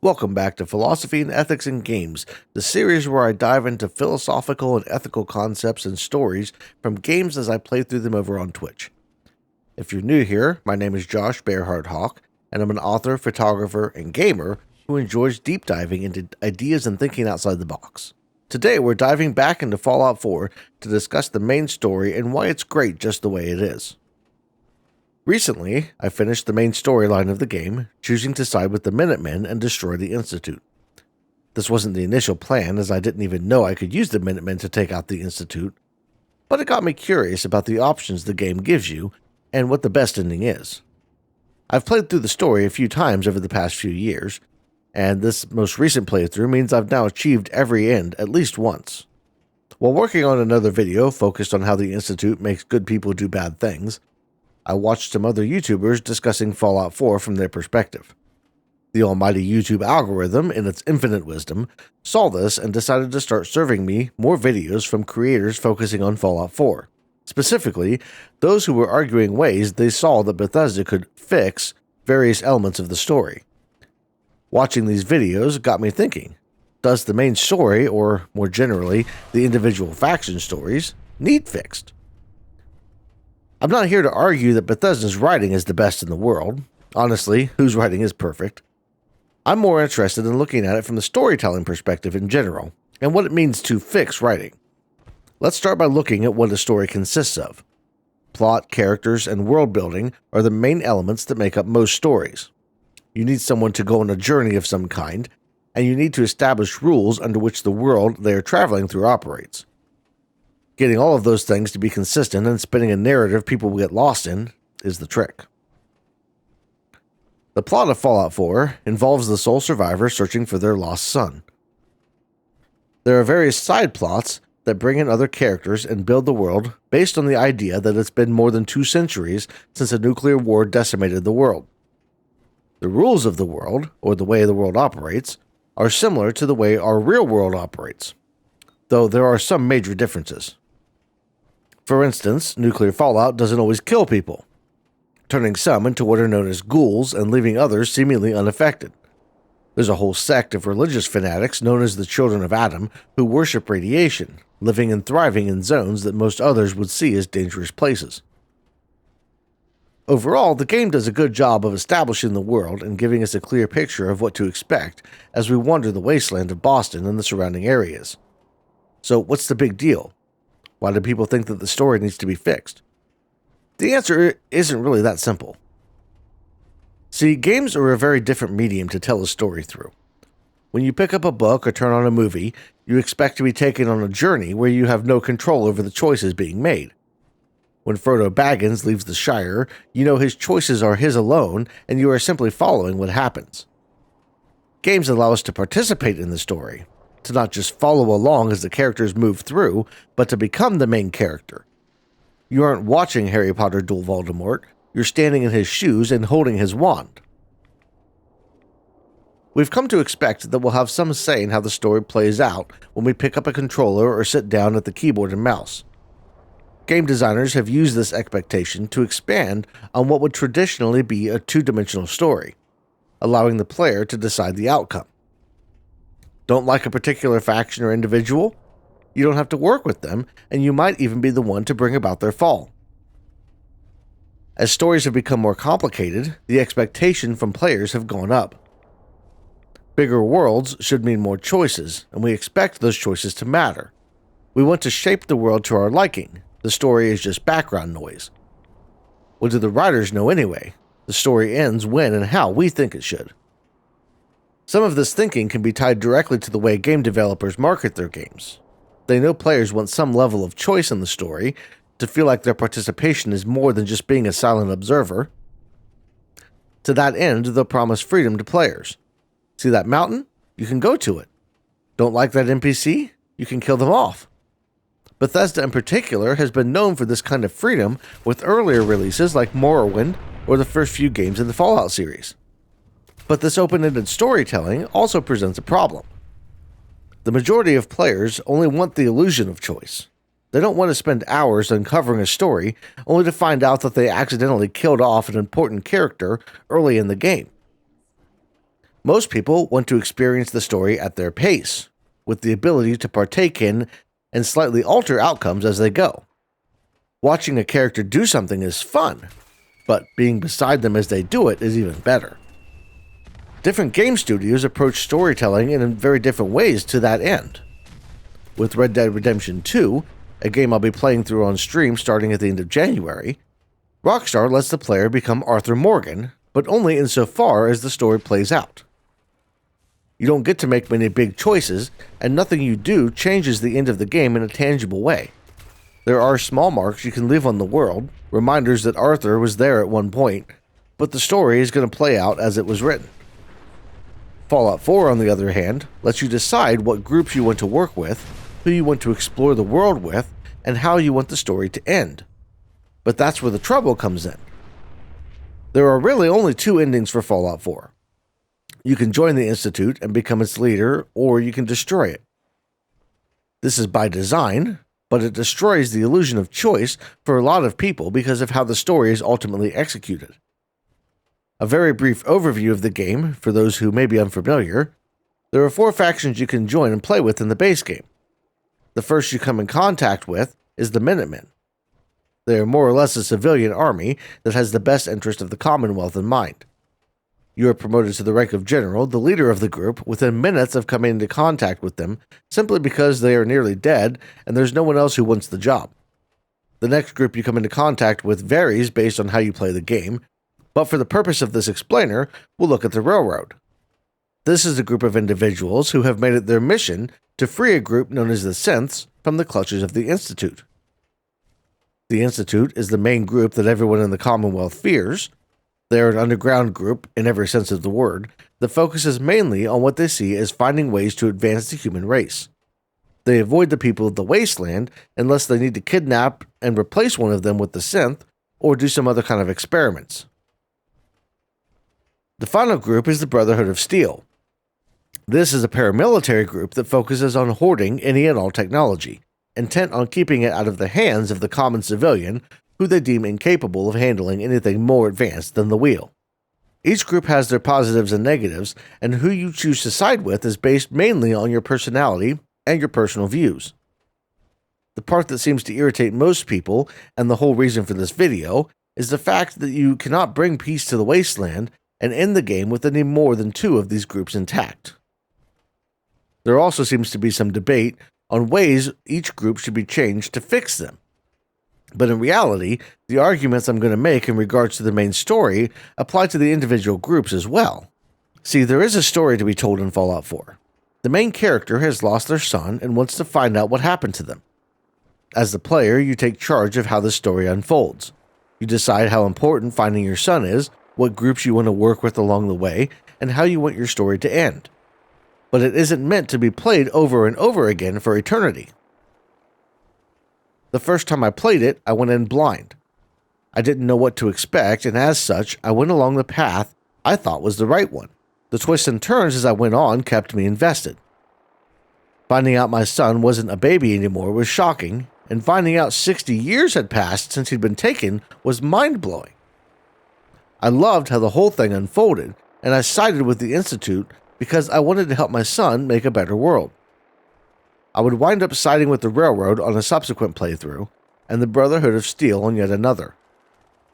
Welcome back to Philosophy and Ethics in Games, the series where I dive into philosophical and ethical concepts and stories from games as I play through them over on Twitch. If you're new here, my name is Josh Bearheart Hawk, and I'm an author, photographer, and gamer who enjoys deep diving into ideas and thinking outside the box. Today we're diving back into Fallout 4 to discuss the main story and why it's great just the way it is. Recently, I finished the main storyline of the game, choosing to side with the Minutemen and destroy the Institute. This wasn't the initial plan, as I didn't even know I could use the Minutemen to take out the Institute, but it got me curious about the options the game gives you and what the best ending is. I've played through the story a few times over the past few years, and this most recent playthrough means I've now achieved every end at least once. While working on another video focused on how the Institute makes good people do bad things, I watched some other YouTubers discussing Fallout 4 from their perspective. The almighty YouTube algorithm, in its infinite wisdom, saw this and decided to start serving me more videos from creators focusing on Fallout 4. Specifically, those who were arguing ways they saw that Bethesda could fix various elements of the story. Watching these videos got me thinking, does the main story, or more generally, the individual faction stories, need fixed? I'm not here to argue that Bethesda's writing is the best in the world. Honestly, whose writing is perfect? I'm more interested in looking at it from the storytelling perspective in general, and what it means to fix writing. Let's start by looking at what a story consists of. Plot, characters, and world building are the main elements that make up most stories. You need someone to go on a journey of some kind, and you need to establish rules under which the world they are traveling through operates. Getting all of those things to be consistent and spinning a narrative people will get lost in is the trick. The plot of Fallout 4 involves the sole survivor searching for their lost son. There are various side plots that bring in other characters and build the world based on the idea that it's been more than 2 centuries since a nuclear war decimated the world. The rules of the world, or the way the world operates, are similar to the way our real world operates, though there are some major differences. For instance, nuclear fallout doesn't always kill people, turning some into what are known as ghouls and leaving others seemingly unaffected. There's a whole sect of religious fanatics known as the Children of Adam who worship radiation, living and thriving in zones that most others would see as dangerous places. Overall, the game does a good job of establishing the world and giving us a clear picture of what to expect as we wander the wasteland of Boston and the surrounding areas. So what's the big deal? Why do people think that the story needs to be fixed? The answer isn't really that simple. See, games are a very different medium to tell a story through. When you pick up a book or turn on a movie, you expect to be taken on a journey where you have no control over the choices being made. When Frodo Baggins leaves the Shire, you know his choices are his alone, and you are simply following what happens. Games allow us to participate in the story, to not just follow along as the characters move through, but to become the main character. You aren't watching Harry Potter duel Voldemort, you're standing in his shoes and holding his wand. We've come to expect that we'll have some say in how the story plays out when we pick up a controller or sit down at the keyboard and mouse. Game designers have used this expectation to expand on what would traditionally be a 2-dimensional story, allowing the player to decide the outcome. Don't like a particular faction or individual? You don't have to work with them, and you might even be the one to bring about their fall. As stories have become more complicated, the expectation from players have gone up. Bigger worlds should mean more choices, and we expect those choices to matter. We want to shape the world to our liking. The story is just background noise. What do the writers know anyway? The story ends when and how we think it should. Some of this thinking can be tied directly to the way game developers market their games. They know players want some level of choice in the story, to feel like their participation is more than just being a silent observer. To that end, they'll promise freedom to players. See that mountain? You can go to it. Don't like that NPC? You can kill them off. Bethesda in particular has been known for this kind of freedom with earlier releases like Morrowind or the first few games in the Fallout series. But this open-ended storytelling also presents a problem. The majority of players only want the illusion of choice. They don't want to spend hours uncovering a story only to find out that they accidentally killed off an important character early in the game. Most people want to experience the story at their pace, with the ability to partake in and slightly alter outcomes as they go. Watching a character do something is fun, but being beside them as they do it is even better. Different game studios approach storytelling in very different ways to that end. With Red Dead Redemption 2, a game I'll be playing through on stream starting at the end of January, Rockstar lets the player become Arthur Morgan, but only insofar as the story plays out. You don't get to make many big choices, and nothing you do changes the end of the game in a tangible way. There are small marks you can leave on the world, reminders that Arthur was there at one point, but the story is going to play out as it was written. Fallout 4, on the other hand, lets you decide what groups you want to work with, who you want to explore the world with, and how you want the story to end. But that's where the trouble comes in. There are really only two endings for Fallout 4. You can join the Institute and become its leader, or you can destroy it. This is by design, but it destroys the illusion of choice for a lot of people because of how the story is ultimately executed. A very brief overview of the game, for those who may be unfamiliar. There are 4 factions you can join and play with in the base game. The first you come in contact with is the Minutemen. They are more or less a civilian army that has the best interest of the Commonwealth in mind. You are promoted to the rank of general, the leader of the group, within minutes of coming into contact with them, simply because they are nearly dead and there's no one else who wants the job. The next group you come into contact with varies based on how you play the game, but for the purpose of this explainer, we'll look at the Railroad. This is a group of individuals who have made it their mission to free a group known as the Synths from the clutches of the Institute. The Institute is the main group that everyone in the Commonwealth fears. They are an underground group, in every sense of the word, that focuses mainly on what they see as finding ways to advance the human race. They avoid the people of the wasteland unless they need to kidnap and replace one of them with the synth, or do some other kind of experiments. The final group is the Brotherhood of Steel. This is a paramilitary group that focuses on hoarding any and all technology, intent on keeping it out of the hands of the common civilian who they deem incapable of handling anything more advanced than the wheel. Each group has their positives and negatives, and who you choose to side with is based mainly on your personality and your personal views. The part that seems to irritate most people, and the whole reason for this video, is the fact that you cannot bring peace to the wasteland and end the game with any more than 2 of these groups intact. There also seems to be some debate on ways each group should be changed to fix them. But in reality, the arguments I'm going to make in regards to the main story apply to the individual groups as well. See, there is a story to be told in Fallout 4. The main character has lost their son and wants to find out what happened to them. As the player, you take charge of how the story unfolds. You decide how important finding your son is, what groups you want to work with along the way, and how you want your story to end. But it isn't meant to be played over and over again for eternity. The first time I played it, I went in blind. I didn't know what to expect, and as such, I went along the path I thought was the right one. The twists and turns as I went on kept me invested. Finding out my son wasn't a baby anymore was shocking, and finding out 60 years had passed since he'd been taken was mind-blowing. I loved how the whole thing unfolded, and I sided with the Institute because I wanted to help my son make a better world. I would wind up siding with the Railroad on a subsequent playthrough, and the Brotherhood of Steel on yet another.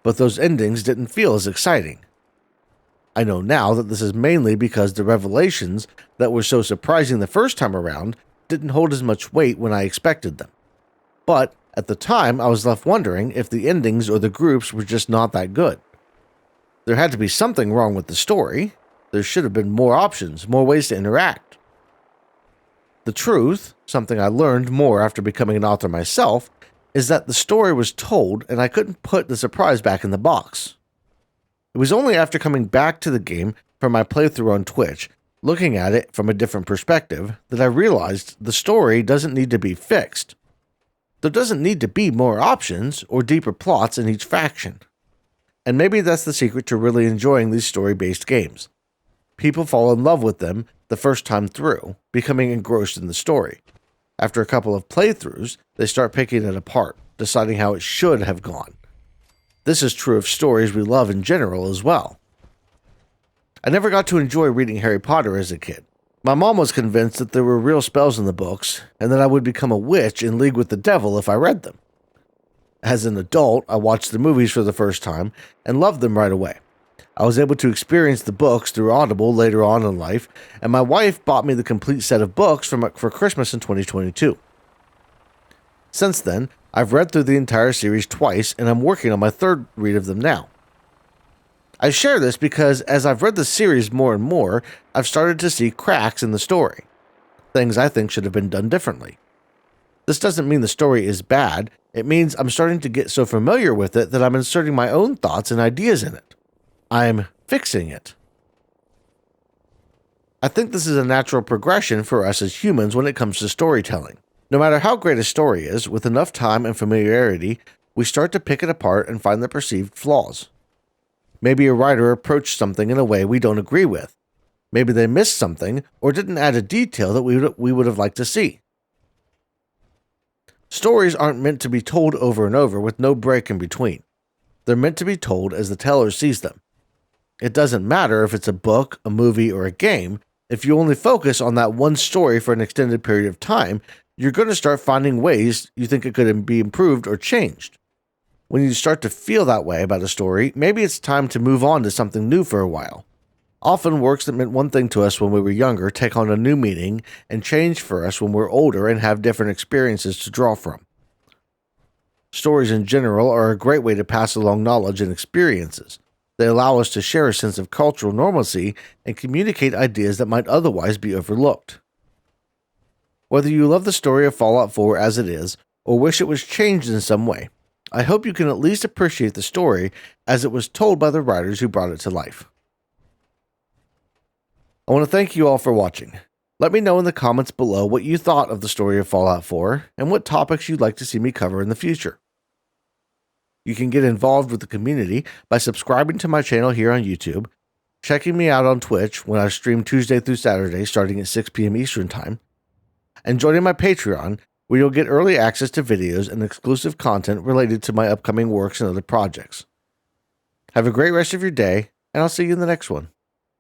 But those endings didn't feel as exciting. I know now that this is mainly because the revelations that were so surprising the first time around didn't hold as much weight when I expected them. But at the time, I was left wondering if the endings or the groups were just not that good. There had to be something wrong with the story. There should have been more options, more ways to interact. The truth, something I learned more after becoming an author myself, is that the story was told and I couldn't put the surprise back in the box. It was only after coming back to the game from my playthrough on Twitch, looking at it from a different perspective, that I realized the story doesn't need to be fixed. There doesn't need to be more options or deeper plots in each faction. And maybe that's the secret to really enjoying these story-based games. People fall in love with them the first time through, becoming engrossed in the story. After a couple of playthroughs, they start picking it apart, deciding how it should have gone. This is true of stories we love in general as well. I never got to enjoy reading Harry Potter as a kid. My mom was convinced that there were real spells in the books, and that I would become a witch in league with the devil if I read them. As an adult, I watched the movies for the first time and loved them right away. I was able to experience the books through Audible later on in life, and my wife bought me the complete set of books for Christmas in 2022. Since then, I've read through the entire series twice, and I'm working on my third read of them now. I share this because as I've read the series more and more, I've started to see cracks in the story. Things I think should have been done differently. This doesn't mean the story is bad, it means I'm starting to get so familiar with it that I'm inserting my own thoughts and ideas in it. I'm fixing it. I think this is a natural progression for us as humans when it comes to storytelling. No matter how great a story is, with enough time and familiarity, we start to pick it apart and find the perceived flaws. Maybe a writer approached something in a way we don't agree with. Maybe they missed something or didn't add a detail that we would have liked to see. Stories aren't meant to be told over and over with no break in between. They're meant to be told as the teller sees them. It doesn't matter if it's a book, a movie, or a game. If you only focus on that one story for an extended period of time, you're going to start finding ways you think it could be improved or changed. When you start to feel that way about a story, maybe it's time to move on to something new for a while. Often works that meant one thing to us when we were younger take on a new meaning and change for us when we're older and have different experiences to draw from. Stories in general are a great way to pass along knowledge and experiences. They allow us to share a sense of cultural normalcy and communicate ideas that might otherwise be overlooked. Whether you love the story of Fallout 4 as it is, or wish it was changed in some way, I hope you can at least appreciate the story as it was told by the writers who brought it to life. I want to thank you all for watching. Let me know in the comments below what you thought of the story of Fallout 4 and what topics you'd like to see me cover in the future. You can get involved with the community by subscribing to my channel here on YouTube, checking me out on Twitch when I stream Tuesday through Saturday starting at 6 p.m. Eastern Time, and joining my Patreon where you'll get early access to videos and exclusive content related to my upcoming works and other projects. Have a great rest of your day, and I'll see you in the next one.